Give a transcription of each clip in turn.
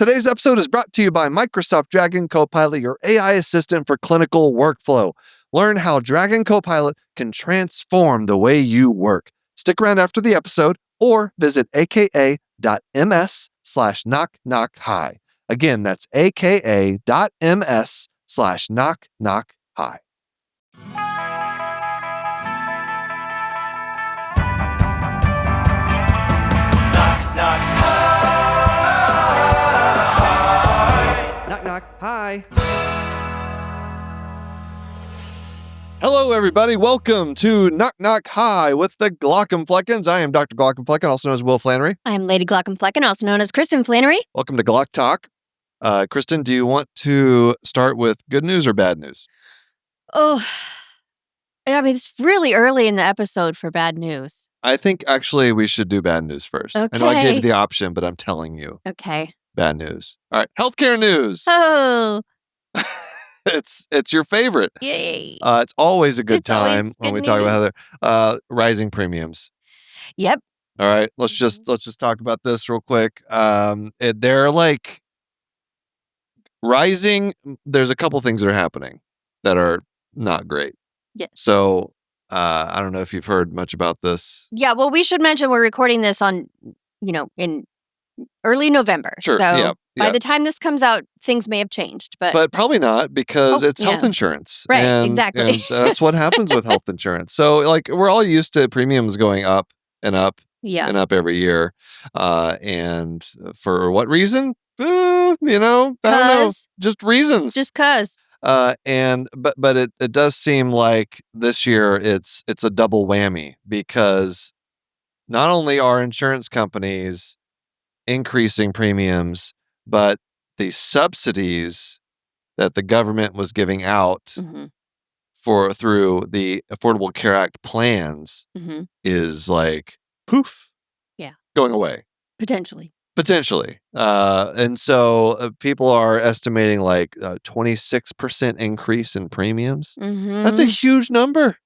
Today's episode is brought to you by Microsoft Dragon Copilot, your AI assistant for clinical workflow. Learn how Dragon Copilot can transform the way you work. Stick around after the episode or visit aka.ms/knock-knock-hi. Again, that's aka.ms/knock-knock-hi. Knock, knock, hi. Hello, everybody. Welcome to Knock Knock Hi with the Glaucomfleckens. I am Dr. Glaucomflecken, also known as Will Flannery. I'm Lady Glaucomflecken, also known as Kristin Flannery. Welcome to Glauc Talk. Kristin, do you want to start with good news or bad news? Oh, I mean, it's really early in the episode for bad news. I think actually we should do bad news first. I know I gave you the option, but I'm telling you. Okay. Bad news. All right, healthcare news. Oh, It's your favorite. yay. It's always a good It's always time when good we talk about rising premiums. Yep. All right, let's just talk about this real quick. They're like rising. There's a couple things that are happening that are not great. Yes. So I don't know if you've heard much about this. Yeah, well, we should mention we're recording this on, in early November. Sure. So Yeah. by the time this comes out, things may have changed. But Probably not because it's health yeah. insurance. Right, exactly. And that's what happens with health insurance. So like we're all used to premiums going up and up yeah. and up every year. And for what reason? I don't know. Just reasons. Just 'cause. But it does seem like this year it's a double whammy because not only are insurance companies increasing premiums, but the subsidies that the government was giving out Mm-hmm. through the Affordable Care Act plans Mm-hmm. is like poof, going away. Potentially. And so people are estimating like a 26% increase in premiums. Mm-hmm. That's a huge number.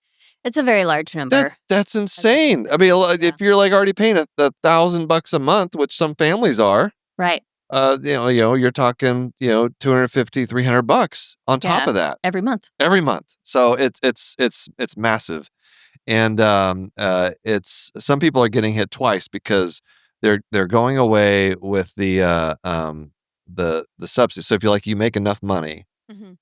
It's a very large number. That's insane. I mean, if you're like already paying $1,000 a month, which some families are, Right. you're talking, $250, $300 on top of that Every month. every month. So it's massive. And it's some people are getting hit twice because they're going away with the subsidies. So if you make enough money, Mm-hmm.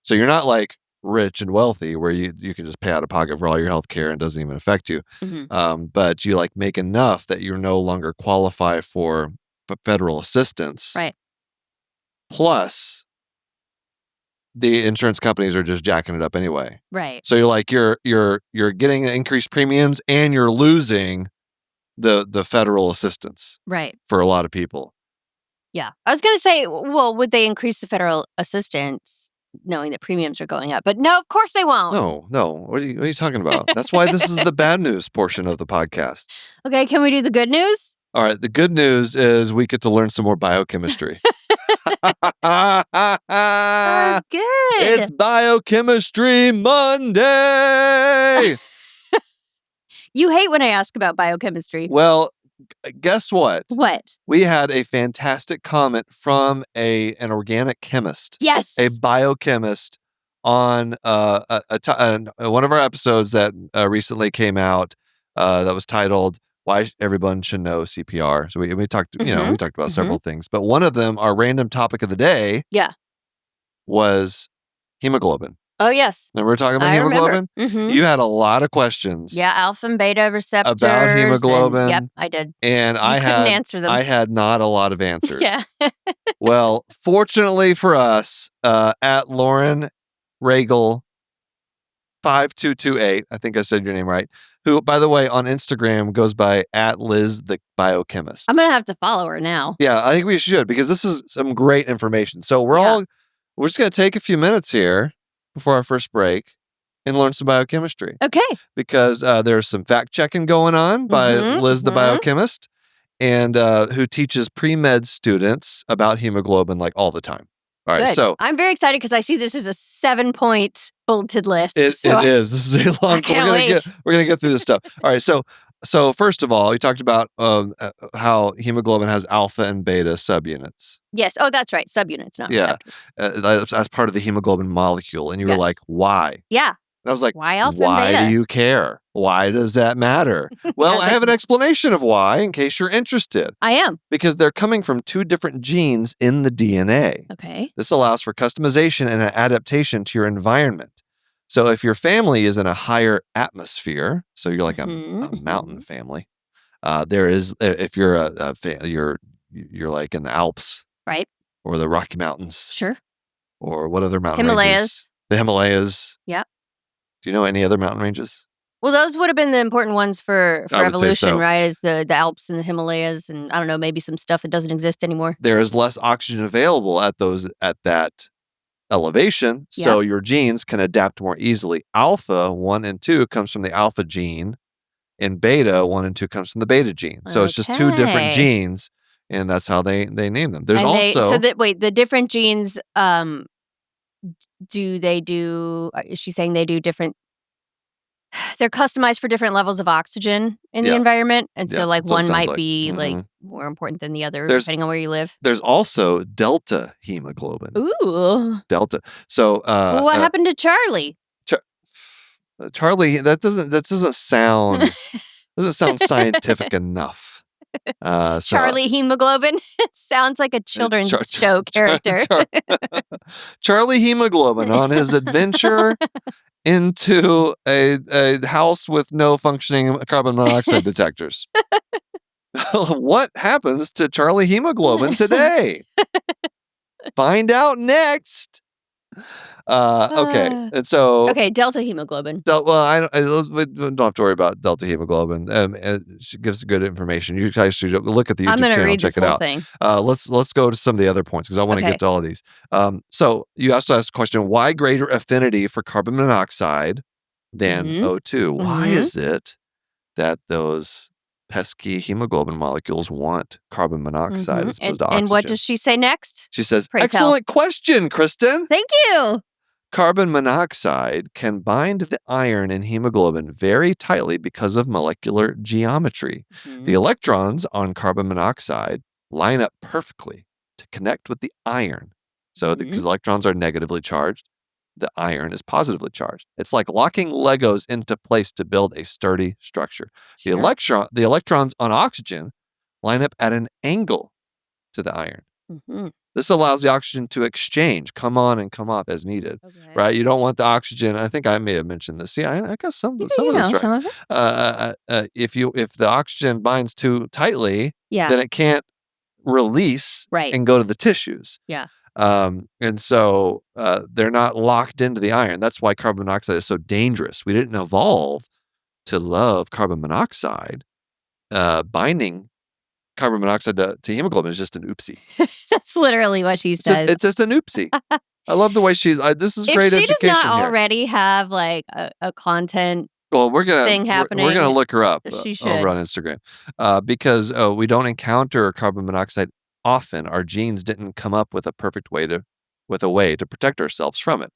so you're not like rich and wealthy where you can just pay out of pocket for all your health care and it doesn't even affect you. Mm-hmm. But you like make enough that you no longer qualify for federal assistance. Right. Plus, the insurance companies are just jacking it up anyway. Right. So you're getting increased premiums and you're losing the federal assistance. Right. For a lot of people. Yeah. I was going to say, well, would they increase the federal assistance knowing that premiums are going up? But no, of course they won't. No. What are you talking about? That's why this is the bad news portion of the podcast. Okay, can we do the good news? All right. The good news is we get to learn some more biochemistry. Oh, good. It's Biochemistry Monday. You hate when I ask about biochemistry. Well, guess what? What? We had a fantastic comment from an organic chemist. Yes. A biochemist on one of our episodes that recently came out that was titled "Why Everyone Should Know CPR." So we talked, we talked about several things, but one of them, our random topic of the day, was hemoglobin. Oh, yes. Remember we were talking about hemoglobin? Mm-hmm. You had a lot of questions. Yeah, alpha and beta receptors. About hemoglobin. Yep, I did. And I couldn't answer them. I had not a lot of answers. Yeah. Well, fortunately for us, at Lauren Regal 5228, I think I said your name right, who, by the way, on Instagram goes by at Liz the Biochemist. I'm going to have to follow her now. Yeah, I think we should because this is some great information. So we're just going to take a few minutes here before our first break and learn some biochemistry. Okay. Because there's some fact checking going on by Liz the Biochemist, and who teaches pre-med students about hemoglobin like all the time. All right, Good. so I'm very excited because I see this is a 7-point bulleted list. it is. This is a long. We're gonna get through this stuff. All right, so So first of all, we talked about how hemoglobin has alpha and beta subunits. Yes. Oh, that's right. Subunits, not Yeah. receptors. As part of the hemoglobin molecule. And you were like, why? Yeah. And I was like, Why alpha and why beta? do you care? Why does that matter? Well, I have an explanation of why in case you're interested. I am. Because they're coming from two different genes in the DNA. Okay. This allows for customization and adaptation to your environment. So if your family is in a higher atmosphere, so you're like a mountain family, there is, if you're you're like in the Alps, right, or the Rocky Mountains, sure, or what other mountain Himalayas. ranges? The Himalayas. Yeah. Do you know any other mountain ranges? Well, those would have been the important ones for evolution, so. right? Is the Alps and the Himalayas, and I don't know, maybe some stuff that doesn't exist anymore. There is less oxygen available at that elevation, so your genes can adapt more easily. Alpha 1 and 2 comes from the alpha gene, and beta 1 and 2 comes from the beta gene. So it's just two different genes, and that's how they name them. There's the different genes. Is she saying they do different? They're customized for different levels of oxygen in the environment. And so like one might be like more important than the other, depending on where you live. There's also delta hemoglobin. Ooh. Delta. So what happened to Charlie? Charlie, that doesn't sound scientific enough. Charlie Hemoglobin. It sounds like a children's show character. Charlie Hemoglobin on his adventure into a house with no functioning carbon monoxide detectors. What happens to Charlie Hemoglobin today? Find out next. Okay, and so delta hemoglobin. We don't have to worry about delta hemoglobin. She gives good information. You guys should look at the YouTube channel, check it out. Thing. Let's go to some of the other points because I want to get to all of these. So you also asked the question: why greater affinity for carbon monoxide than O2? Why is it that those pesky hemoglobin molecules want carbon monoxide as opposed to oxygen? And what does she say next? She says, excellent question, Kristin. Thank you. Carbon monoxide can bind the iron in hemoglobin very tightly because of molecular geometry. The electrons on carbon monoxide line up perfectly to connect with the iron. So because electrons are negatively charged, the iron is positively charged. It's like locking Legos into place to build a sturdy structure. Sure. The electrons on oxygen line up at an angle to the iron. This allows the oxygen to exchange, come on and come off as needed, right? You don't want the oxygen. I think I may have mentioned this. Yeah, I got some of this right. Some of it. If the oxygen binds too tightly, then it can't release and go to the tissues. Yeah. And so they're not locked into the iron. That's why carbon monoxide is so dangerous. We didn't evolve to love carbon monoxide. Binding carbon monoxide to hemoglobin is just an oopsie. That's literally what she says. It's just an oopsie. I love the way this is great education. If she does not already have like a content thing happening, we're gonna look her up she should. over on Instagram because we don't encounter carbon monoxide often. Our genes didn't come up with a way to protect ourselves from it.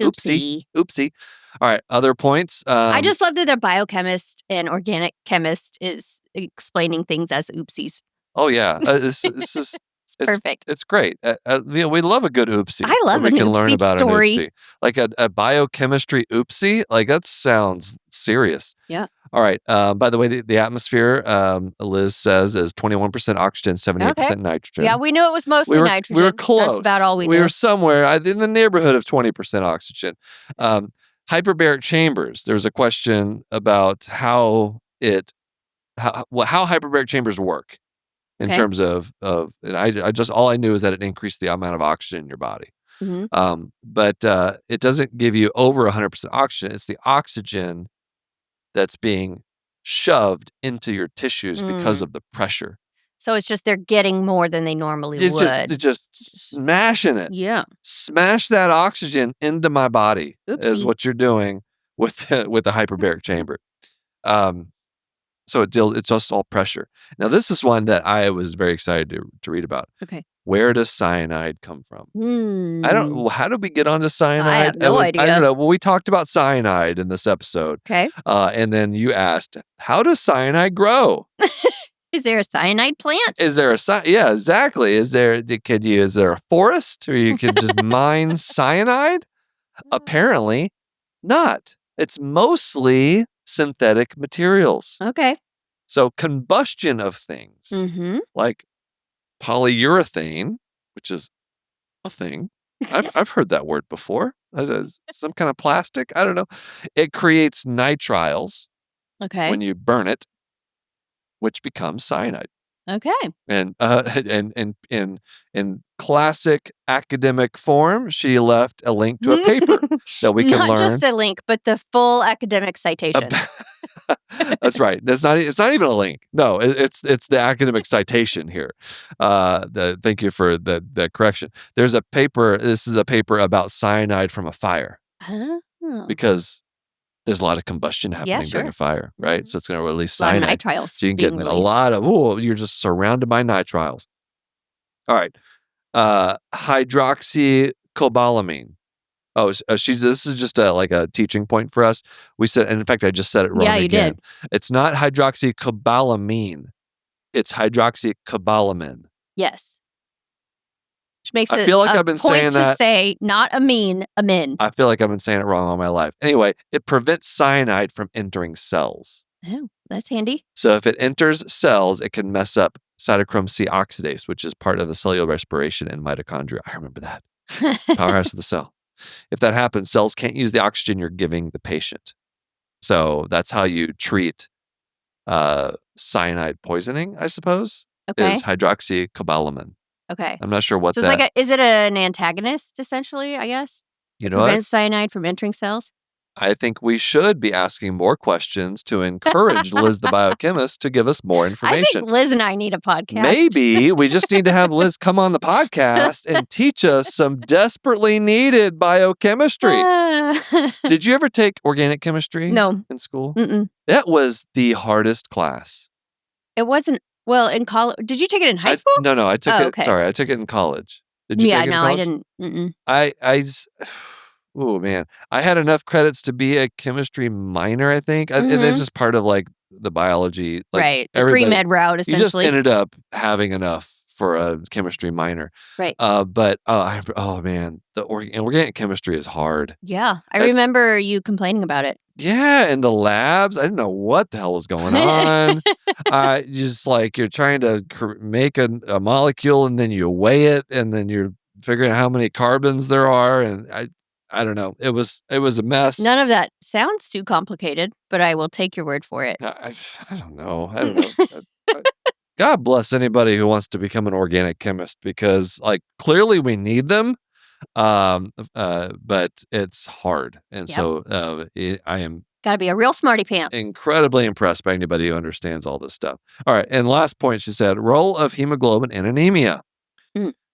Oopsie. All right, other points. I just love that a biochemist and organic chemist is explaining things as oopsies. Oh yeah, this is perfect. It's great. We love a good oopsie. I love we an can oopsie learn about story. An oopsie. Like a biochemistry oopsie. Like that sounds serious. Yeah. All right. By the way, the atmosphere, Liz says, is 21% oxygen, 78% nitrogen. Yeah, we knew it was mostly nitrogen. We were close. That's about all we knew. We were somewhere in the neighborhood of 20% oxygen. Hyperbaric chambers. There's a question about how hyperbaric chambers work in terms of and I just all I knew is that it increased the amount of oxygen in your body. But it doesn't give you over 100% oxygen. It's the oxygen that's being shoved into your tissues because of the pressure. So it's just they're getting more than they normally would. They're just smashing it. Yeah. Smash that oxygen into my body is what you're doing with the hyperbaric chamber. So it's just all pressure. Now, this is one that I was very excited to read about. Okay. Where does cyanide come from? How did we get onto cyanide? I have no idea. I don't know. Well, we talked about cyanide in this episode. Okay. And then you asked, how does cyanide grow? Is there a cyanide plant? Is there yeah, exactly. Is there a forest where you can just mine cyanide? Apparently not. It's mostly synthetic materials. Okay. So combustion of things like polyurethane, which is a thing. I've heard that word before. Some kind of plastic. I don't know. It creates nitriles when you burn it, which becomes cyanide. Okay. And in classic academic form, she left a link to a paper that we can learn. Not just a link, but the full academic citation. That's right. It's not even a link. No, it's the academic citation here. Thank you for the correction. There's a paper. This is a paper about cyanide from a fire. Because there's a lot of combustion happening during a fire, right? So it's going to release cyanide. A lot of nitriles. So you can get a lot of, you're just surrounded by nitriles. All right. Hydroxycobalamin. This is just like a teaching point for us. We said, and in fact, I just said it wrong again. Yeah, you did. It's not hydroxycobalamin. It's hydroxycobalamin. Yes. Which makes I feel like I've been saying that. To say not a min. I feel like I've been saying it wrong all my life. Anyway, it prevents cyanide from entering cells. Oh, that's handy. So if it enters cells, it can mess up cytochrome C oxidase, which is part of the cellular respiration in mitochondria. I remember that. Powerhouse of the cell. If that happens, cells can't use the oxygen you're giving the patient. So that's how you treat cyanide poisoning, I suppose, is hydroxycobalamin. Okay. I'm not sure what so it's is it an antagonist, essentially, I guess? You know what? Prevents cyanide from entering cells? I think we should be asking more questions to encourage Liz the Biochemist to give us more information. I think Liz and I need a podcast. Maybe we just need to have Liz come on the podcast and teach us some desperately needed biochemistry. Did you ever take organic chemistry in school? Mm-mm. That was the hardest class. It wasn't. Well, in college, did you take it in high school? No, I took it. Okay. Sorry, I took it in college. Did you take it in college? I didn't. Mm-mm. Oh man, I had enough credits to be a chemistry minor. I think, and it's just part of like the biology, like, right? The pre-med route, essentially. You just ended up having enough for a chemistry minor, right? But man, the organic chemistry is hard. Yeah, I remember you complaining about it. Yeah, in the labs, I didn't know what the hell was going on. Just like you're trying to make a molecule, and then you weigh it, and then you're figuring out how many carbons there are, and I don't know. It was a mess. None of that sounds too complicated, but I will take your word for it. I don't know. God bless anybody who wants to become an organic chemist, because like clearly we need them. But it's hard. And so I am gotta be a real smarty pants. Incredibly impressed by anybody who understands all this stuff. All right. And last point, she said, role of hemoglobin in anemia.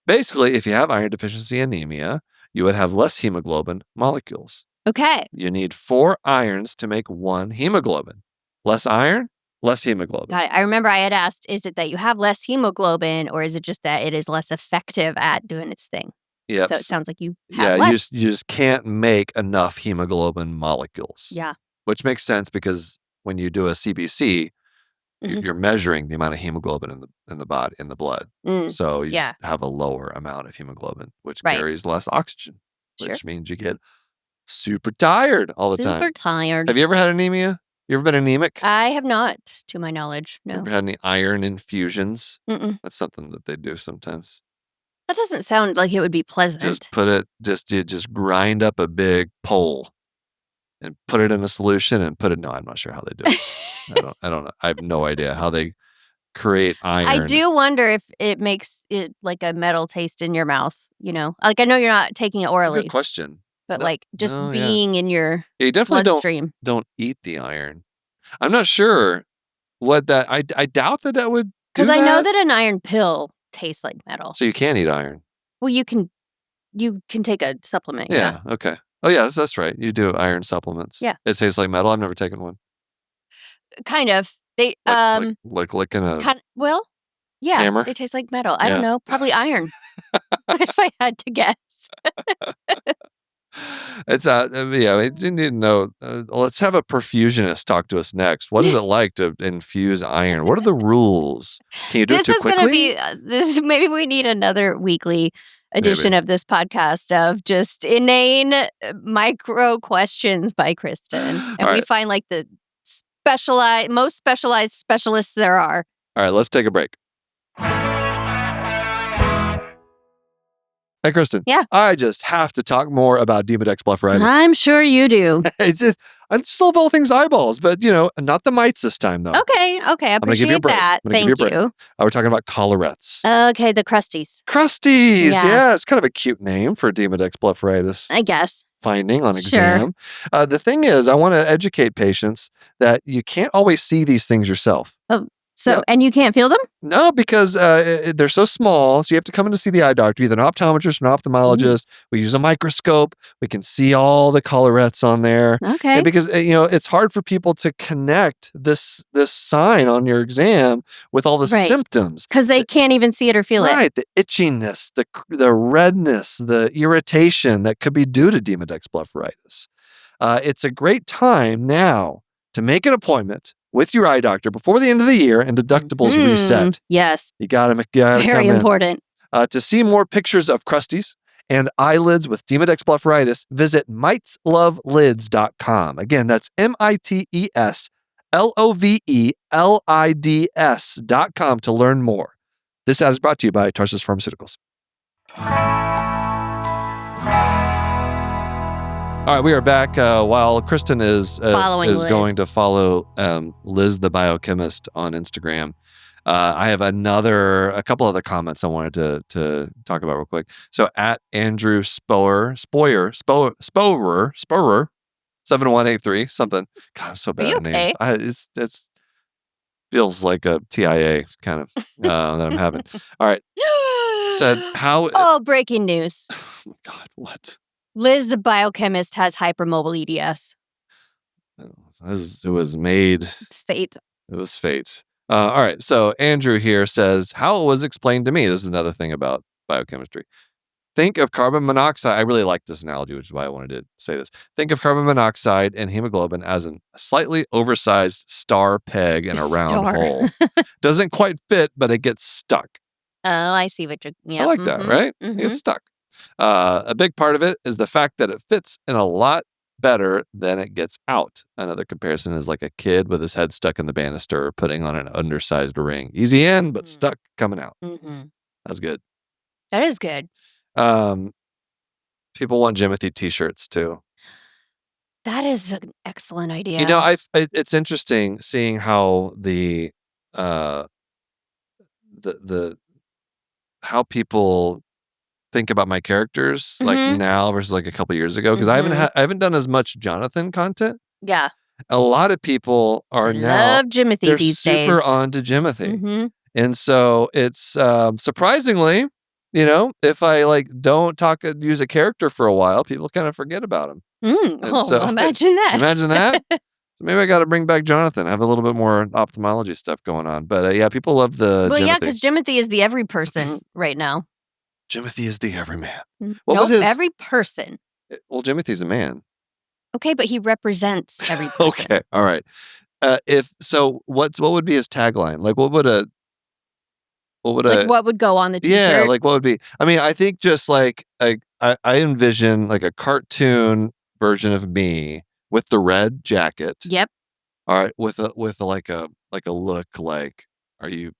Basically, if you have iron deficiency anemia, you would have less hemoglobin molecules. Okay. You need 4 irons to make 1 hemoglobin. Less iron, less hemoglobin. Got it. I remember I had asked, is it that you have less hemoglobin, or is it just that it is less effective at doing its thing? Yep. So it sounds like you have less. You just can't make enough hemoglobin molecules. Yeah. Which makes sense, because when you do a CBC, you're measuring the amount of hemoglobin in the body, in the blood. So you just have a lower amount of hemoglobin, which carries less oxygen, which means you get super tired all the time. Super tired. Have you ever had anemia? You ever been anemic? I have not, to my knowledge. No. Ever had any iron infusions? That's something that they do sometimes. That doesn't sound like it would be pleasant. You just grind up a big pole and put it in a solution and put it. No, I'm not sure how they do it. I don't know. I have no idea how they create iron. I do wonder if it makes it like a metal taste in your mouth, you know? Like, I know you're not taking it orally. Good question. But being in your you definitely bloodstream. Don't eat the iron. I'm not sure what that, I doubt that would do. Because I know that an iron pill tastes like metal. So you can't eat iron. Well, you can take a supplement. Yeah. Okay. Oh yeah, that's right. You do iron supplements. Yeah. It tastes like metal. I've never taken one. Kind of. They like licking a yeah. hammer? They taste like metal. I don't know. Probably iron. If I had to guess. It's we need to know. Let's have a perfusionist talk to us next. What is it like to infuse iron? What are the rules? Can you do it too quickly? This maybe we need another weekly edition of this podcast of just inane micro questions by Kristin, and we find like the most specialized specialists there are. All right, let's take a break. Hey, Kristin. Yeah. I just have to talk more about Demodex blepharitis. I'm sure you do. I just love all things eyeballs, but, not the mites this time, though. Okay. I appreciate that. Thank you. We're talking about collarettes. Okay, the crusties. Crusties. Yeah, it's kind of a cute name for Demodex blepharitis. I guess. Finding on exam. The thing is, I want to educate patients that you can't always see these things yourself. Oh. And you can't feel them? No, because they're so small. So you have to come in to see the eye doctor, either an optometrist or an ophthalmologist. We use a microscope. We can see all the collarettes on there. Okay. And because it's hard for people to connect this sign on your exam with all the symptoms. Because they can't even see it or feel it. Right. The itchiness, the redness, the irritation that could be due to Demodex blepharitis. It's a great time now to make an appointment with your eye doctor before the end of the year and deductibles reset. Yes. You got to Very important. To see more pictures of crusties and eyelids with Demodex blepharitis, visit miteslovelids.com. Again, that's miteslovelids.com to learn more. This ad is brought to you by Tarsus Pharmaceuticals. All right, we are back. While Kristin is going to follow Liz the Biochemist on Instagram, I have a couple other comments I wanted to talk about real quick. So at Andrew Sporer 7183 something. God, I'm so bad at names. It's feels like a TIA kind of that I'm having. All right, said how. Oh, breaking news! Oh my God, what? Liz the Biochemist has hypermobile EDS. It was made. It's fate. It was fate. All right. So Andrew here says, how it was explained to me. This is another thing about biochemistry. Think of carbon monoxide. I really like this analogy, which is why I wanted to say this. Think of carbon monoxide and hemoglobin as a slightly oversized star peg in a round hole. Doesn't quite fit, but it gets stuck. Oh, I see what you're... Yeah. I like that, right? It's stuck. A big part of it is the fact that it fits in a lot better than it gets out. Another comparison is like a kid with his head stuck in the banister putting on an undersized ring. Easy in, but stuck coming out. That's good. That is good. People want Jimothy t-shirts too. That is an excellent idea. It's interesting seeing how how people think about my characters like now versus like a couple years ago, because I haven't done as much Jonathan content. Yeah, a lot of people are love Jimothy they're these super days. On to Jimothy, and so it's surprisingly, if I don't use a character for a while, people kind of forget about him. So imagine that. Imagine that. So maybe I got to bring back Jonathan. I have a little bit more ophthalmology stuff going on, but yeah, people love the. Well, Jimothy. Yeah, because Jimothy is the every person right now. Jimothy is the everyman. Well, every person. Well, Jimothy's a man. Okay, but he represents every person. Okay, all right. What would be his tagline? Like, what would go on the t-shirt? Yeah, like what would be? I mean, I think just like I envision like a cartoon version of me with the red jacket. Yep. All right, with like a look like, are you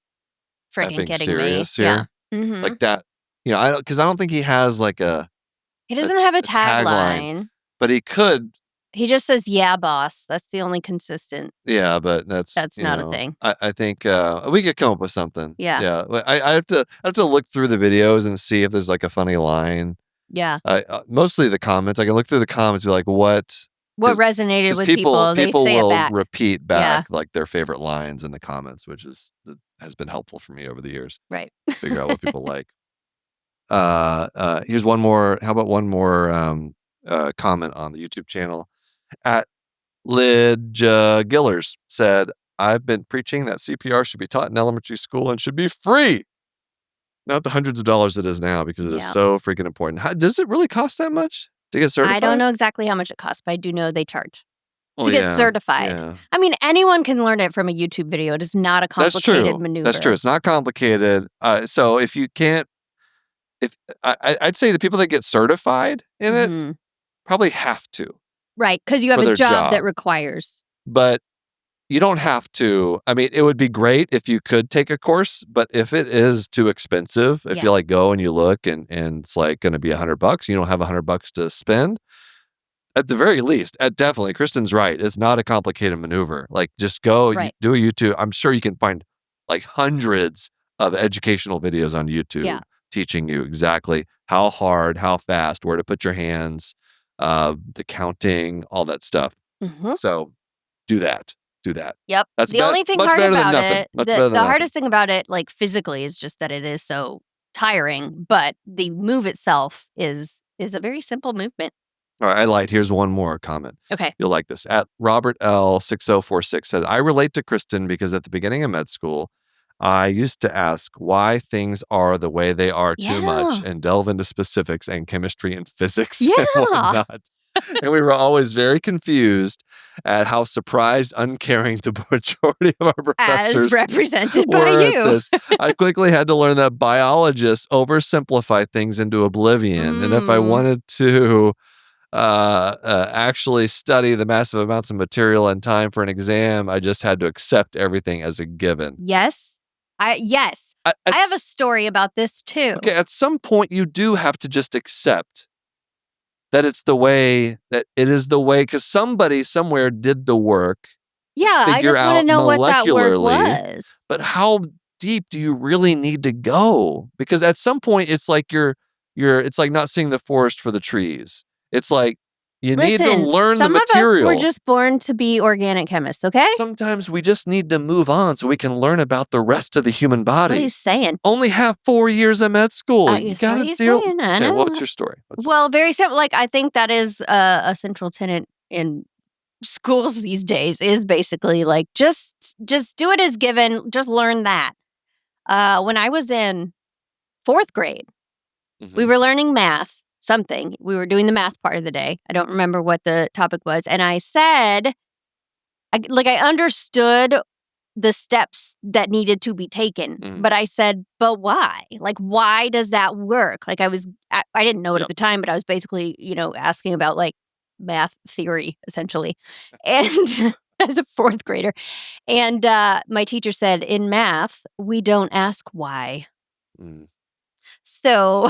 freaking kidding serious me? here? Yeah. Like that. Because I don't think he has like he doesn't have a tagline, but he could. He just says, "Yeah, boss." That's the only consistent. Yeah, but that's not a thing. I think we could come up with something. Yeah. I have to look through the videos and see if there's like a funny line. Yeah. Mostly the comments. I can look through the comments and be like, what resonated with people. People they say will it back. repeat back like their favorite lines in the comments, which has been helpful for me over the years. Right. Figure out what people like. Here's one more. How about one more comment on the YouTube channel? At Lid Gillers said, I've been preaching that CPR should be taught in elementary school and should be free. Not the hundreds of dollars it is now because it is Yeah. so freaking important. Does it really cost that much to get certified? I don't know exactly how much it costs, but I do know they charge Well, to get yeah, certified. yeah. I mean, anyone can learn it from a YouTube video. It is not a complicated maneuver. That's true. It's not complicated. So if you can't, I'd say the people that get certified in it probably have to. Right, because you have a job that requires. But you don't have to. I mean, it would be great if you could take a course, but if it is too expensive, if you like go and you look and it's like going to be $100, you don't have $100 to spend. At the very least, definitely, Kristin's right. It's not a complicated maneuver. Like, just go, do a YouTube. I'm sure you can find like hundreds of educational videos on YouTube teaching you exactly how hard, how fast, where to put your hands, the counting, all that stuff. So do that. Yep. That's the only thing much hard better than about nothing. it, the hardest thing about it, like physically, is just that it is so tiring. But the move itself is a very simple movement. All right, I lied. Here's one more comment. Okay. You'll like this. At Robert L6046 said, I relate to Kristin because at the beginning of med school, I used to ask why things are the way they are too much and delve into specifics and chemistry and physics and whatnot. And we were always very confused at how surprised, uncaring the majority of our professors as represented by were you. At this. I quickly had to learn that biologists oversimplify things into oblivion. And if I wanted to actually study the massive amounts of material and time for an exam, I just had to accept everything as a given. Yes. I have a story about this too. Okay, at some point you do have to just accept that it's the way, that it is the way, because somebody somewhere did the work. Yeah, I just want to know what that work was. But how deep do you really need to go? Because at some point it's like it's like not seeing the forest for the trees. It's like you need to learn the material. Some of us were just born to be organic chemists, okay? Sometimes we just need to move on so we can learn about the rest of the human body. What are you saying? Only have 4 years of med school. You gotta deal. Okay, what's your story? Well, very simple. Like, I think that is a central tenet in schools these days, is basically like just do it as given. Just learn that. When I was in 4th grade, we were learning math. Something. We were doing the math part of the day. I don't remember what the topic was. And I said, I understood the steps that needed to be taken. But I said, but why? Like, why does that work? Like, I didn't know it at the time, but I was basically, asking about like math theory, essentially. And as a 4th grader. And my teacher said, in math, we don't ask why. So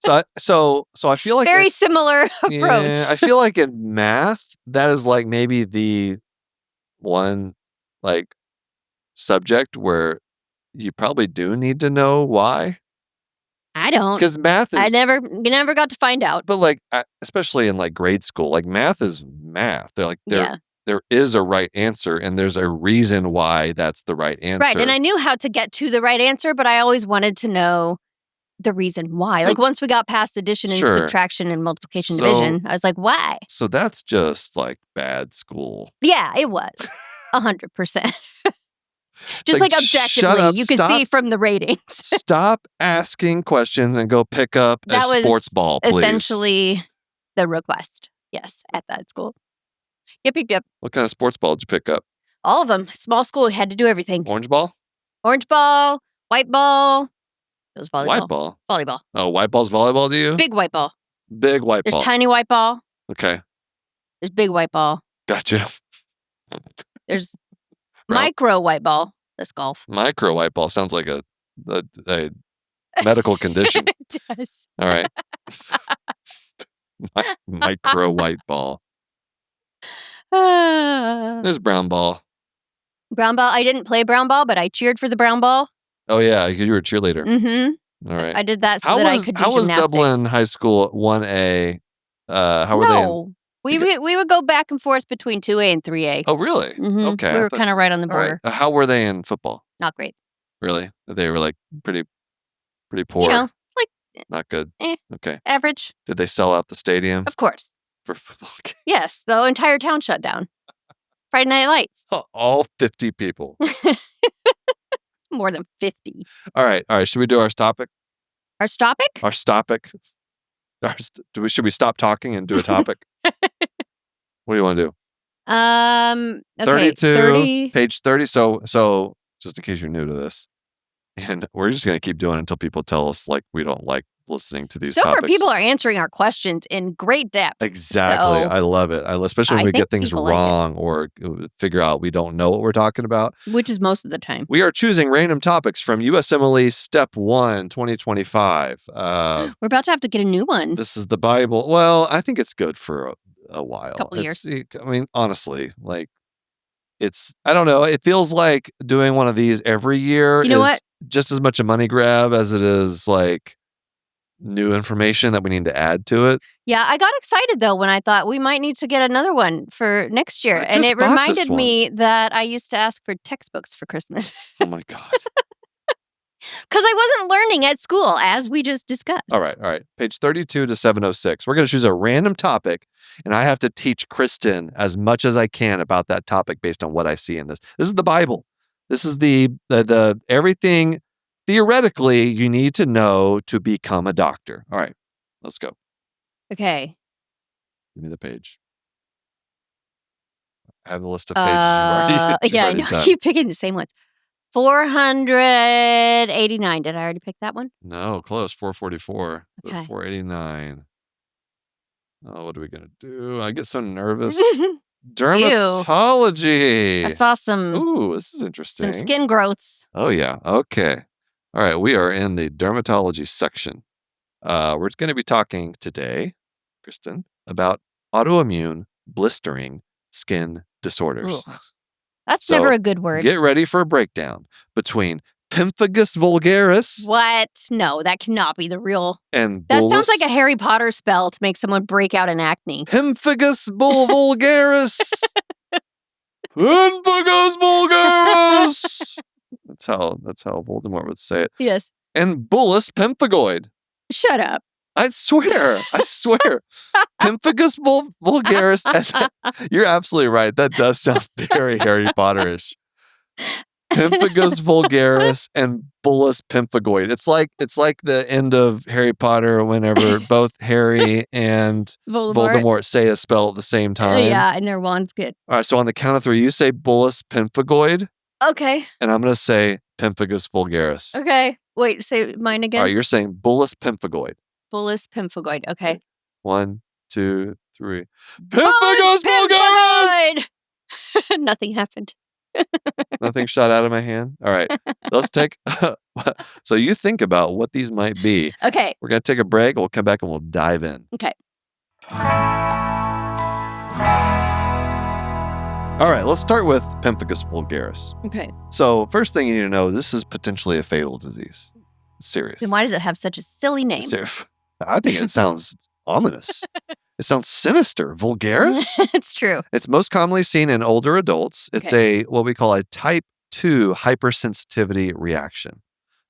I feel like very similar approach. Yeah, I feel like in math, that is like maybe the one like subject where you probably do need to know why. I don't, because math is. You never got to find out. But like, especially in like grade school, like math is math. They're like there is a right answer and there's a reason why that's the right answer. Right, and I knew how to get to the right answer, but I always wanted to know the reason why. Like, once we got past addition and subtraction and multiplication division, I was like, why? So that's just like bad school. Yeah, it was 100%. Just like objectively, you could see from the ratings. Stop asking questions and go pick up a sports ball, please. Essentially the request. Yes, at that school. Yep. What kind of sports ball did you pick up? All of them. Small school, had to do everything. Orange ball? Orange ball, white ball. It was volleyball. White ball? Volleyball. Oh, white ball's volleyball to you? Big white ball. Big white ball. There's tiny white ball. Okay. There's big white ball. Gotcha. There's micro white ball. That's golf. Micro white ball sounds like a medical condition. It does. All right. Micro white ball. There's brown ball. Brown ball. I didn't play brown ball, but I cheered for the brown ball. Oh, yeah, because you were a cheerleader. Mm-hmm. All right. I did that so that I could do gymnastics. How was Dublin High School 1A? How were they? We would go back and forth between 2A and 3A. Oh, really? Mm-hmm. Okay. We were kind of right on the border. Right. How were they in football? Not great. Really? They were like pretty poor. Not good. Okay. Average. Did they sell out the stadium? Of course. For football games? Yes, the entire town shut down. Friday Night Lights. All 50 people. more than 50. All right. Should we do our topic? Our topic? Our topic. Should we stop talking and do a topic? What do you want to do? Okay, 32, page 30. So just in case you're new to this, and we're just going to keep doing it until people tell us like we don't like listening to these topics. So far, people are answering our questions in great depth. Exactly. So I love it. Especially when we get things wrong or figure out we don't know what we're talking about. Which is most of the time. We are choosing random topics from USMLE Step 1, 2025. We're about to have to get a new one. This is the Bible. Well, I think it's good for a while. Couple years. I mean, honestly, like I don't know. It feels like doing one of these every year is just as much a money grab as it is like new information that we need to add to it. Yeah, I got excited though when I thought we might need to get another one for next year. And it reminded me that I used to ask for textbooks for Christmas. Oh my God. Because I wasn't learning at school, as we just discussed. All right. Page 32 to 706. We're going to choose a random topic, and I have to teach Kristin as much as I can about that topic based on what I see in this. This is the Bible. This is the everything theoretically you need to know to become a doctor. All right, let's go. Okay. Give me the page. I have the list of pages you've already yeah, I know. I keep picking the same ones. 489. Did I already pick that one? No, close. 444. Okay. 489. Oh, what are we going to do? I get so nervous. Dermatology. I saw some. Ooh, this is interesting. Some skin growths. Oh, yeah. Okay. All right. We are in the dermatology section. We're going to be talking today, Kristin, about autoimmune blistering skin disorders. Ugh. That's never a good word. Get ready for a breakdown between pemphigus vulgaris. What? No, that cannot be the real. And that sounds like a Harry Potter spell to make someone break out in acne. Pemphigus vulgaris. Pemphigus vulgaris. That's how Voldemort would say it. Yes. And bullous pemphigoid. Shut up. I swear. Pemphigus vulgaris. You're absolutely right. That does sound very Harry Potterish. Pemphigus vulgaris and bullous pemphigoid. It's like the end of Harry Potter whenever both Harry and Voldemort say a spell at the same time. Yeah, and their wands get. All right, so on the count of 3, you say bullous pemphigoid. Okay. And I'm going to say pemphigus vulgaris. Okay. Wait, say mine again. All right, you're saying bullous pemphigoid. Bullous pemphigoid. Okay. 1, 2, 3. Pemphigus vulgaris! Nothing happened. Nothing shot out of my hand. All right. Let's take. So you think about what these might be. Okay. We're going to take a break. We'll come back and we'll dive in. Okay. All right. Let's start with pemphigus vulgaris. Okay. So first thing you need to know, this is potentially a fatal disease. It's serious. Then why does it have such a silly name? I think it sounds ominous. It sounds sinister. Vulgaris? It's true. It's most commonly seen in older adults. It's what we call a type 2 hypersensitivity reaction.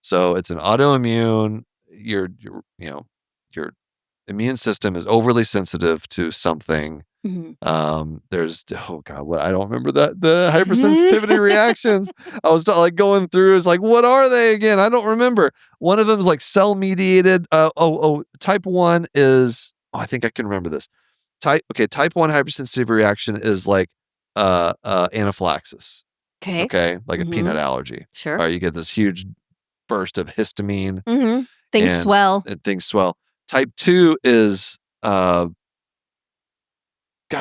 So it's an autoimmune, your immune system is overly sensitive to something. Mm-hmm. There's I don't remember the hypersensitivity reactions. I was going through. It's like, what are they again? I don't remember. One of them is like cell mediated. Type 1 is. Oh, I think I can remember this. Type 1 hypersensitivity reaction is like anaphylaxis. Okay, like a peanut allergy. Sure. All right, you get this huge burst of histamine. Mm-hmm. Things swell. Things swell. Type 2 is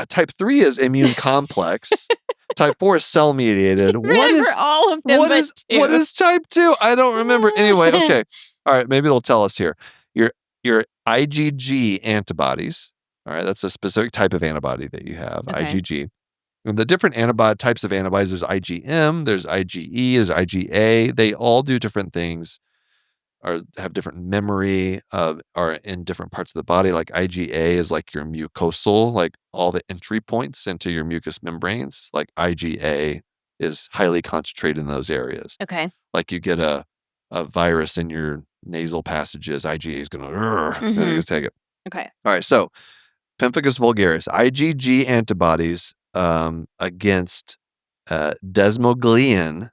type 3 is immune complex. Type 4 is cell mediated. What is all of them? What is type 2? I don't remember. Anyway, okay. All right, maybe it'll tell us here. Your IgG antibodies. All right, that's a specific type of antibody that you have. Okay. IgG. And the different types of antibodies, there's IgM, there's IgE, there's IgA. They all do different things or have different memory are in different parts of the body. Like IgA is like your mucosal, like all the entry points into your mucous membranes. Like IgA is highly concentrated in those areas. Okay. Like you get a virus in your nasal passages, IgA is going to take it. Okay. All right. So pemphigus vulgaris, IgG antibodies against desmoglein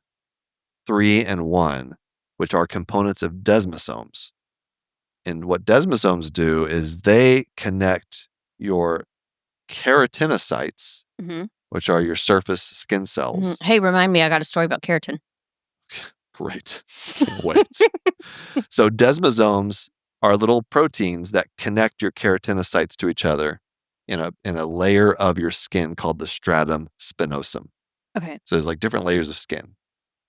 3, and 1, which are components of desmosomes. And what desmosomes do is they connect your keratinocytes, which are your surface skin cells. Hey, remind me, I got a story about keratin. Great. Can't wait. So desmosomes are little proteins that connect your keratinocytes to each other in a layer of your skin called the stratum spinosum. Okay. So there's like different layers of skin.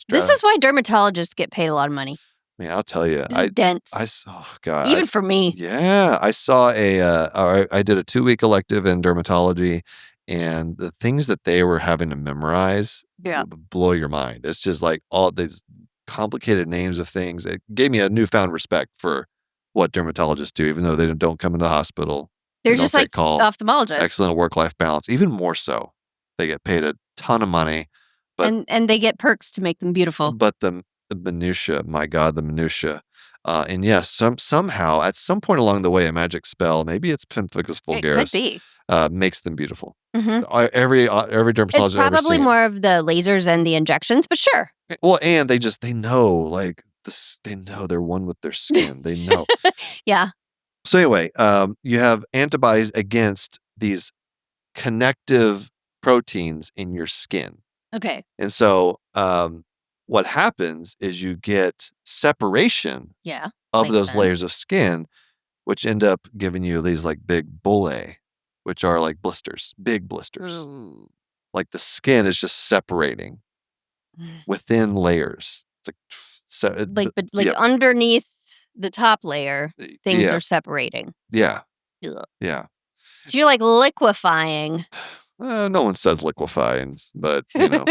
This is why dermatologists get paid a lot of money. Man, I'll tell you. It's dense. Oh God. Even for me. Yeah. I saw I did a 2-week elective in dermatology, and the things that they were having to memorize would blow your mind. It's just like all these complicated names of things. It gave me a newfound respect for what dermatologists do, even though they don't come into the hospital. They're just like ophthalmologists. Excellent work-life balance. Even more so. They get paid a ton of money. But, and they get perks to make them beautiful. But the minutia, my God, the minutia. And yes, somehow, at some point along the way, a magic spell, maybe it's Pemphigus vulgaris, it could be. makes them beautiful. Every dermatologist it's probably more of the lasers and the injections, but sure. Well, and they know, like, this. They know they're one with their skin. They know. Yeah. So anyway, you have antibodies against these connective proteins in your skin. Okay. And so what happens is you get separation of those layers of skin, which end up giving you these like big bullae, which are like blisters, big blisters. Like the skin is just separating within layers. It's like underneath the top layer, things are separating. Yeah. Ugh. Yeah. So you're like liquefying. No one says liquefying, but you know.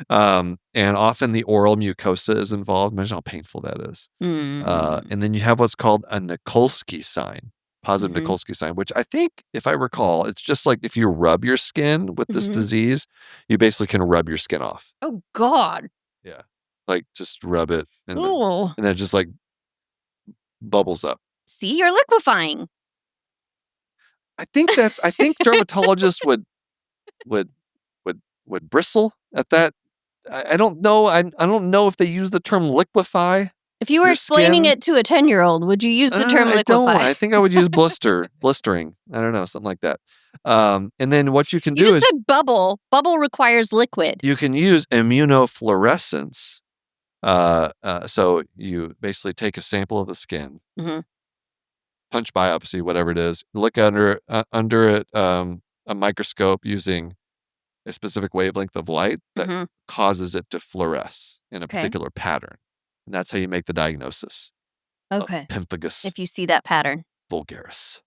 And often the oral mucosa is involved. Imagine how painful that is. And then you have what's called a Nikolsky sign, positive Nikolsky sign, which I think, if I recall, it's just like if you rub your skin with this disease, you basically can rub your skin off. Oh, God. Yeah. Like just rub it and then it just like bubbles up. See, you're liquefying. I think dermatologists would bristle at that. I don't know. I don't know if they use the term liquefy. If you were explaining it to a 10-year-old, would you use the term liquefy? I think I would use blistering. I don't know, something like that. And then what you can do is... You just said bubble. Bubble requires liquid. You can use immunofluorescence. So you basically take a sample of the skin, punch biopsy, whatever it is, look under it a microscope using a specific wavelength of light that causes it to fluoresce in a particular pattern. And that's how you make the diagnosis of Pemphigus. If you see that pattern. Vulgaris.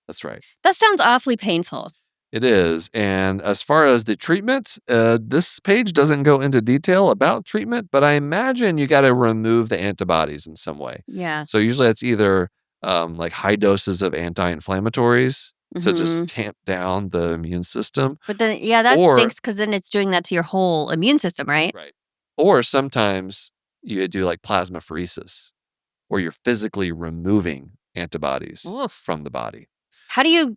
That's right. That sounds awfully painful. It is. And as far as the treatment, this page doesn't go into detail about treatment, but I imagine you got to remove the antibodies in some way. Yeah. So usually it's either like high doses of anti-inflammatories to just tamp down the immune system. But then, that stinks because then it's doing that to your whole immune system, right? Right. Or sometimes you do like plasmapheresis, where you're physically removing antibodies from the body. How do you...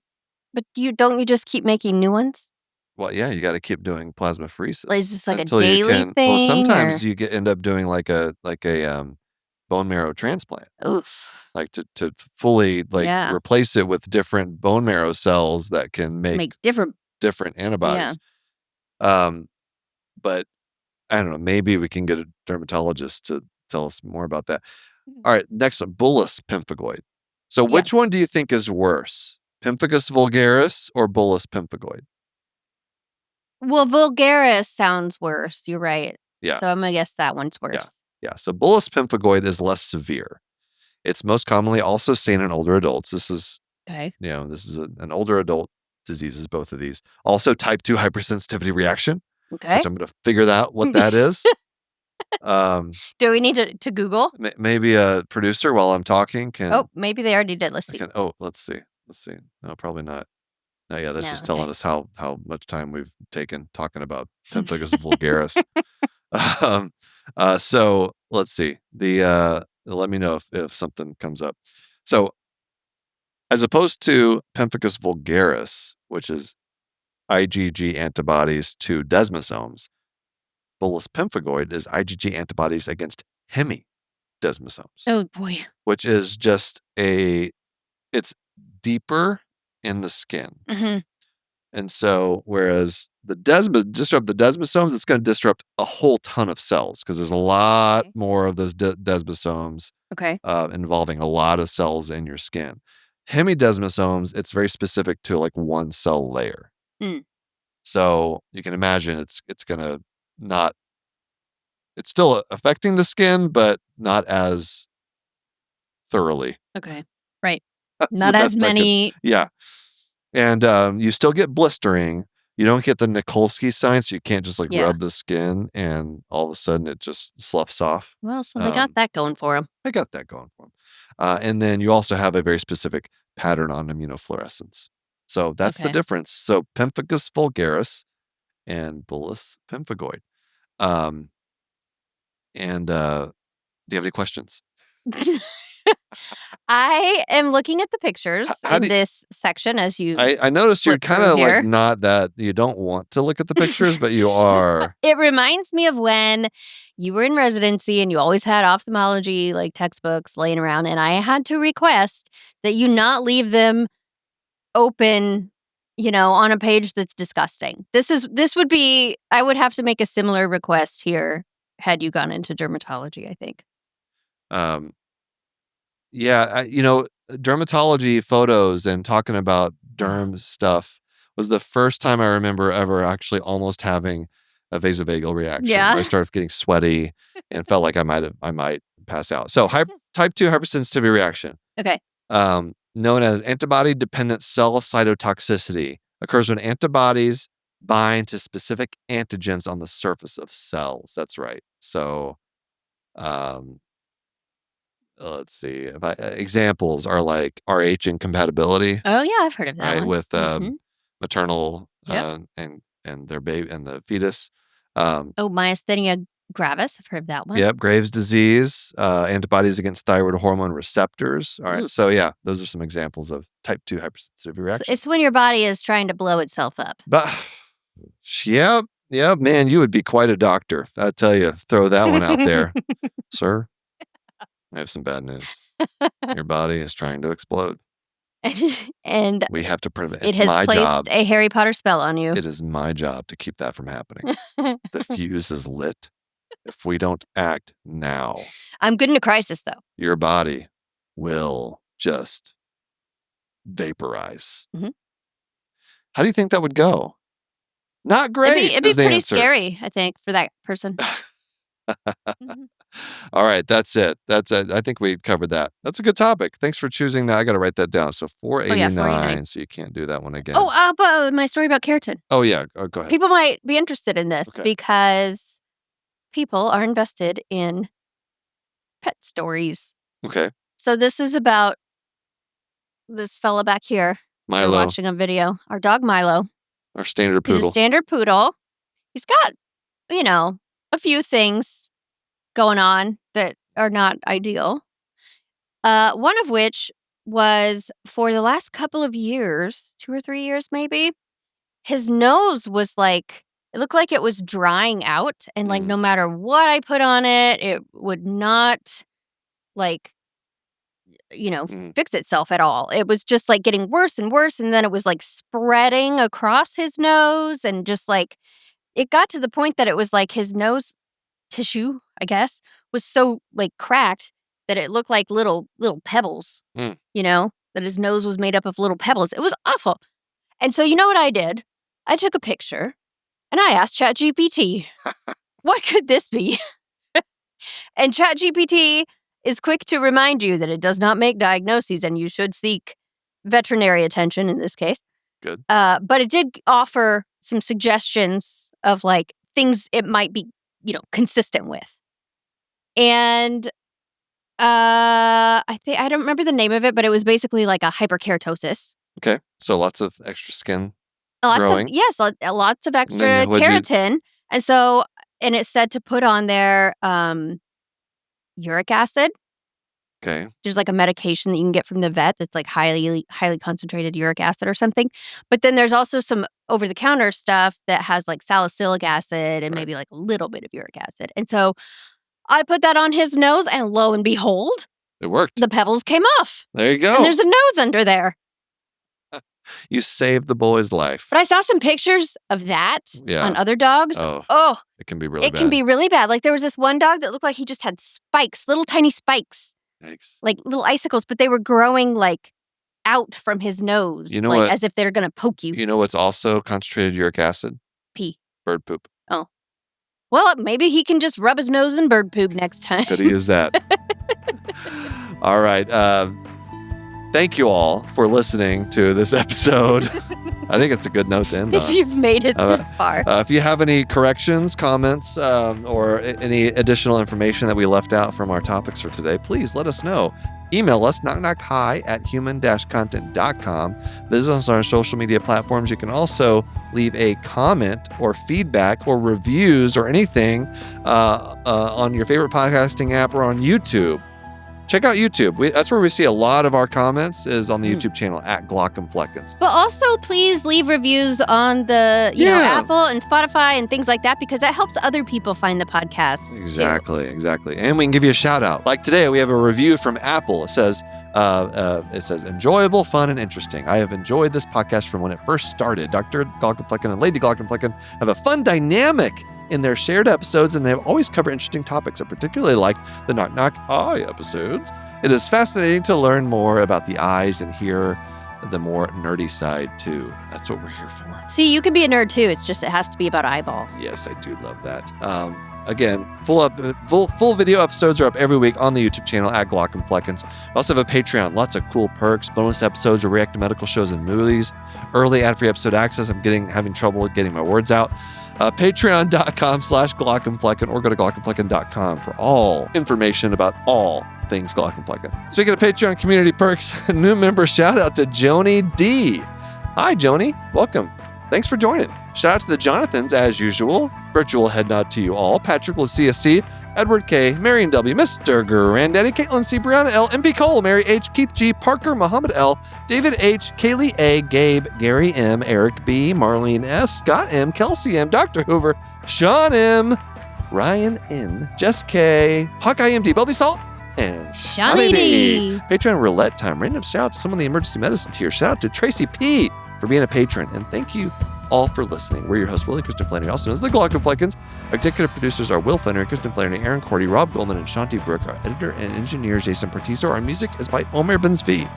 But don't you just keep making new ones? Well, yeah, you got to keep doing plasmapheresis. Is this like a daily thing? Well, sometimes you end up doing like a bone marrow transplant. Oof. Like to fully replace it with different bone marrow cells that can make different antibodies. Yeah. But I don't know. Maybe we can get a dermatologist to tell us more about that. All right, next one, bullous pemphigoid. So which one do you think is worse? Pemphigus vulgaris or bullous pemphigoid? Well, vulgaris sounds worse. You're right. Yeah. So I'm going to guess that one's worse. Yeah. So bullous pemphigoid is less severe. It's most commonly also seen in older adults. This is, this is an older adult diseases, both of these. Also type 2 hypersensitivity reaction, which I'm going to figure out what that is. Do we need to Google? Maybe a producer while I'm talking can... Oh, maybe they already did. Let's see. Let's see. No, probably not. No, yeah, that's just telling us how much time we've taken talking about Pemphigus vulgaris. So let's see. Let me know if something comes up. So as opposed to Pemphigus vulgaris, which is IgG antibodies to desmosomes, bullous pemphigoid is IgG antibodies against hemidesmosomes. Oh, boy. Which is just it's deeper in the skin. Mm-hmm. And so, whereas disrupt the desmosomes, it's going to disrupt a whole ton of cells because there's a lot more of those desmosomes involving a lot of cells in your skin. Hemidesmosomes, it's very specific to like one cell layer. Mm. So you can imagine it's going to not, it's still affecting the skin, but not as thoroughly. Okay. Right. Not as many. Yeah. And you still get blistering. You don't get the Nikolsky sign, so you can't just rub the skin and all of a sudden it just sloughs off. Well, so they got that going for them. They got that going for them. And then you also have a very specific pattern on immunofluorescence. So that's the difference. So pemphigus vulgaris and bullous pemphigoid. And do you have any questions? I am looking at the pictures in this section as you. I noticed you're kind of like not that you don't want to look at the pictures, but you are. It reminds me of when you were in residency and you always had ophthalmology like textbooks laying around, and I had to request that you not leave them open, on a page that's disgusting. This would be. I would have to make a similar request here had you gone into dermatology, I think. Yeah, dermatology photos and talking about derm stuff was the first time I remember ever actually almost having a vasovagal reaction. Yeah. Where I started getting sweaty and felt like I might pass out. So type 2 hypersensitivity reaction. Okay. Known as antibody-dependent cell cytotoxicity occurs when antibodies bind to specific antigens on the surface of cells. That's right. So, let's see. Examples are like RH incompatibility. Oh yeah, I've heard of that. Right, with maternal and their baby and the fetus. Myasthenia gravis. I've heard of that one. Yep, Graves' disease, antibodies against thyroid hormone receptors. All right, so yeah, those are some examples of type 2 hypersensitivity reactions. So it's when your body is trying to blow itself up. But yeah, man, you would be quite a doctor. I tell you, throw that one out there, sir. I have some bad news. Your body is trying to explode. And we have to prevent it. It has placed a Harry Potter spell on you. It is my job to keep that from happening. The fuse is lit. If we don't act now. I'm good in a crisis, though. Your body will just vaporize. Mm-hmm. How do you think that would go? Not great. It'd be pretty scary, I think, for that person. Mm-hmm. All right, that's it. I think we covered that. That's a good topic. Thanks for choosing that. I got to write that down. So 489, so you can't do that one again. But my story about keratin. Oh, yeah. Go ahead. People might be interested in this because people are invested in pet stories. Okay. So this is about this fella back here. Milo. We're watching a video. Our dog Milo. Our standard poodle. He's a standard poodle. He's got, a few things going on that are not ideal. One of which was for the last couple of years, 2 or 3 years maybe, his nose was it looked like it was drying out, and no matter what I put on it, it would not fix itself at all. It was just getting worse and worse, and then it was spreading across his nose, and just it got to the point that it was his nose tissue, I guess, was so cracked that it looked like little pebbles. That his nose was made up of little pebbles. It was awful. And so you know what I did? I took a picture and I asked ChatGPT, what could this be? And ChatGPT is quick to remind you that it does not make diagnoses and you should seek veterinary attention in this case. Good. But it did offer some suggestions of things it might be, consistent with. And I don't remember the name of it, but it was basically a hyperkeratosis. Okay. So lots of extra skin growing. Lots of extra keratin. And it said to put on there uric acid. Okay. There's like a medication that you can get from the vet that's like highly concentrated uric acid or something. But then there's also some over-the-counter stuff that has like salicylic acid and maybe like a little bit of uric acid. And so I put that on his nose, and lo and behold, it worked. The pebbles came off. There you go. And there's a nose under there. You saved the boy's life. But I saw some pictures of that on other dogs. Oh, it can be really bad. It can be really bad. Like there was this one dog that looked like he just had spikes, little tiny spikes. Yikes. Like little icicles, but they were growing like out from his nose. You know like what? As if they're going to poke you. You know what's also concentrated uric acid? Pee. Bird poop. Oh. Well, maybe he can just rub his nose in bird poop next time. Could have used that. All right. Thank you all for listening to this episode. I think it's a good note to end on. If you've made it this far. If you have any corrections, comments, or any additional information that we left out from our topics for today, please let us know. Email us, knockknockhi@human-content.com. Visit us on our social media platforms. You can also leave a comment or feedback or reviews or anything on your favorite podcasting app or on YouTube. Check out YouTube. That's where we see a lot of our comments is on the YouTube channel at Glaucomflecken. But also, please leave reviews on the you know Apple and Spotify and things like that because that helps other people find the podcast. Exactly. And we can give you a shout out. Like today, we have a review from Apple. It says, enjoyable, fun, and interesting. I have enjoyed this podcast from when it first started. Dr. Glaucomflecken and Lady Glaucomflecken have a fun dynamic in their shared episodes, and they always cover interesting topics. I particularly like the Knock Knock Eye episodes. It is fascinating to learn more about the eyes and hear the more nerdy side too. That's what we're here for. See, you can be a nerd too. It's just it has to be about eyeballs. Yes, I do love that. Again, full video episodes are up every week on the YouTube channel at Glaucomflecken. We also have a Patreon, lots of cool perks, bonus episodes, where we react to medical shows and movies, early ad-free episode access. I'm having trouble getting my words out. Patreon.com/Glaucomflecken or go to Glaucomflecken.com for all information about all things Glaucomflecken. Speaking of Patreon community perks, new member shout out to Joni D. Hi, Joni. Welcome. Thanks for joining. Shout out to the Jonathans as usual. Virtual head nod to you all. Patrick CSC, Edward K, Marion W, Mr. Granddaddy, Caitlin C, Brianna L, MP Cole, Mary H, Keith G, Parker, Muhammad L, David H, Kaylee A, Gabe, Gary M, Eric B, Marlene S, Scott M, Kelsey M, Dr. Hoover, Sean M, Ryan N, Jess K, Hawkeye MD, Bubby Salt, and Johnny D. Patreon roulette time. Random shout out to someone in the emergency medicine tier. Shout out to Tracy P for being a patron. And thank you all for listening. We're your hosts, Willie, Kristin Flannery, also known as the Glaucomfleckens. Our executive producers are Will Flannery, Kristin Flannery, Aaron Cordy, Rob Goldman, and Shanti Brooke. Our editor and engineer, Jason Partiso. Our music is by Omer Bensvi.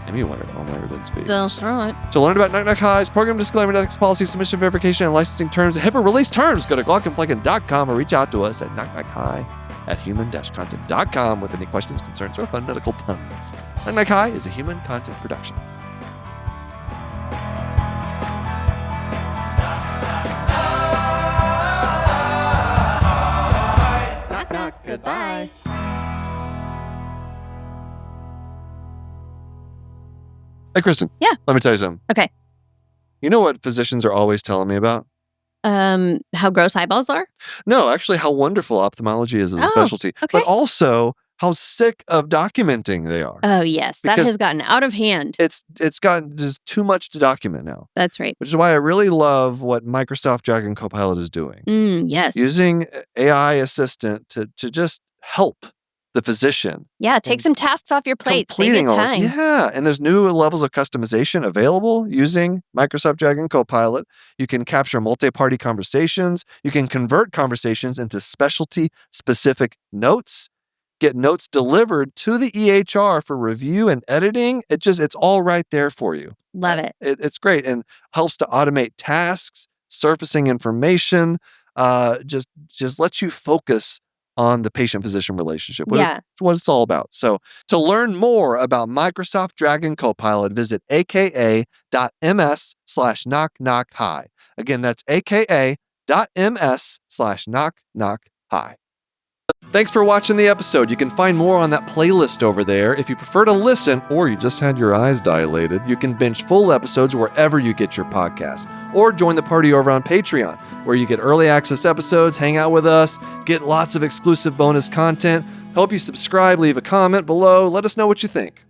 Maybe one of Omer Bensvi. That's right. To learn about Knock Knock High's program disclaimer, ethics policy, submission verification, and licensing terms, HIPAA release terms, go to Glaucomflecken.com or reach out to us at knockknockhigh@human-content.com with any questions, concerns, or fun medical puns. Knock Knock High is a human content production. Goodbye. Hey, Kristin. Yeah. Let me tell you something. Okay. You know what physicians are always telling me about? How gross eyeballs are? No, actually how wonderful ophthalmology is as a specialty. Okay. But also how sick of documenting they are. Oh, yes. That Because has gotten out of hand. It's gotten just too much to document now. That's right. Which is why I really love what Microsoft Dragon Copilot is doing. Yes. Using AI assistant to just help the physician. Yeah, take some tasks off your plate. Save your time. Yeah, and there's new levels of customization available using Microsoft Dragon Copilot. You can capture multi-party conversations. You can convert conversations into specialty-specific notes. Get notes delivered to the EHR for review and editing. It's all right there for you. Love it. It's great and helps to automate tasks, surfacing information. Just lets you focus on the patient-physician relationship. It's what it's all about. So to learn more about Microsoft Dragon Copilot, visit aka.ms/knockknockhigh. Again, that's aka.ms/knockknockhigh. Thanks for watching the episode. You can find more on that playlist over there. If you prefer to listen, or you just had your eyes dilated, you can binge full episodes wherever you get your podcasts. Or join the party over on Patreon, where you get early access episodes, hang out with us, get lots of exclusive bonus content. Help you subscribe, leave a comment below. Let us know what you think.